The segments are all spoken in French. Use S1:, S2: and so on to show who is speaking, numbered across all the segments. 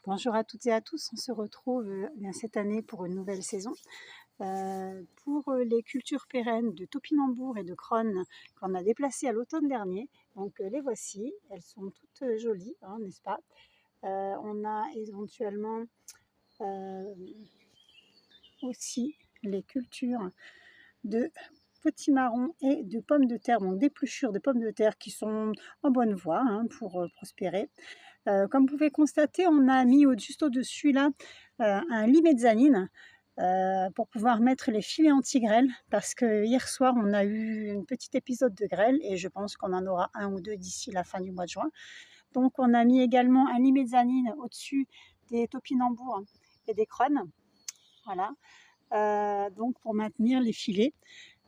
S1: Bonjour à toutes et à tous, on se retrouve bien cette année pour une nouvelle saison. Pour les cultures pérennes de Topinambour et de Crosne qu'on a déplacées à l'automne dernier, donc les voici, elles sont toutes jolies, hein, n'est-ce pas? On a éventuellement aussi les cultures de potimarron et de pommes de terre, donc d'épluchures de pommes de terre qui sont en bonne voie, hein, pour prospérer. Comme vous pouvez constater, on a mis juste au-dessus là un lit mezzanine pour pouvoir mettre les filets anti-grêle, parce que hier soir on a eu un petit épisode de grêle et je pense qu'on en aura un ou deux d'ici la fin du mois de juin. Donc on a mis également un lit mezzanine au-dessus des topinambours et des crônes, voilà, donc pour maintenir les filets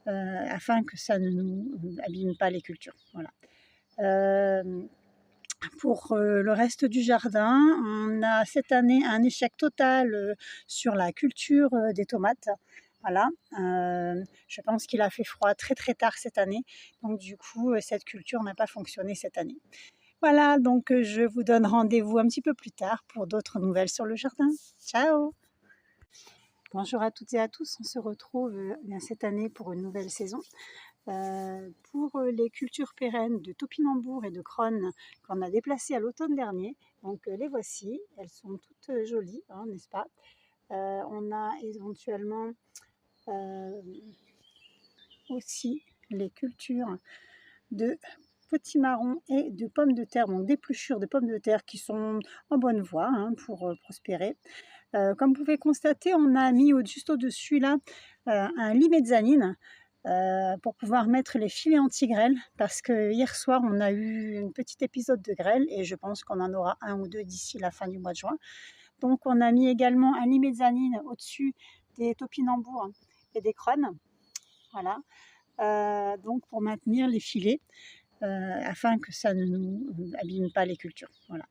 S1: afin que ça ne nous abîme pas les cultures. Voilà. Pour le reste du jardin, on a cette année un échec total sur la culture des tomates. Voilà, je pense qu'il a fait froid très très tard cette année, donc du coup cette culture n'a pas fonctionné cette année. Voilà, donc je vous donne rendez-vous un petit peu plus tard pour d'autres nouvelles sur le jardin. Ciao! Bonjour à toutes et à tous, on se retrouve bien cette année pour une nouvelle saison. Pour les cultures pérennes de Topinambour et de Crosne qu'on a déplacées à l'automne dernier, donc les voici, elles sont toutes jolies, hein, n'est-ce pas? On a éventuellement aussi les cultures de potimarron et de pommes de terre, donc d'épluchures de pommes de terre qui sont en bonne voie, hein, pour prospérer. Comme vous pouvez constater, on a mis juste au-dessus là un lit mezzanine pour pouvoir mettre les filets anti-grêle, parce que hier soir on a eu un petit épisode de grêle et je pense qu'on en aura un ou deux d'ici la fin du mois de juin. Donc on a mis également un lit mezzanine au-dessus des topinambours et des crônes, voilà, donc pour maintenir les filets afin que ça ne nous abîme pas les cultures. Voilà.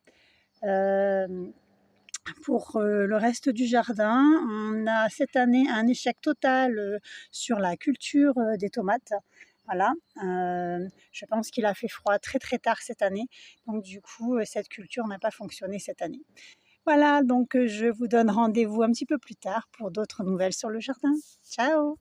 S1: Pour le reste du jardin, on a cette année un échec total sur la culture des tomates. Voilà, je pense qu'il a fait froid très très tard cette année, donc du coup cette culture n'a pas fonctionné cette année. Voilà, donc je vous donne rendez-vous un petit peu plus tard pour d'autres nouvelles sur le jardin. Ciao!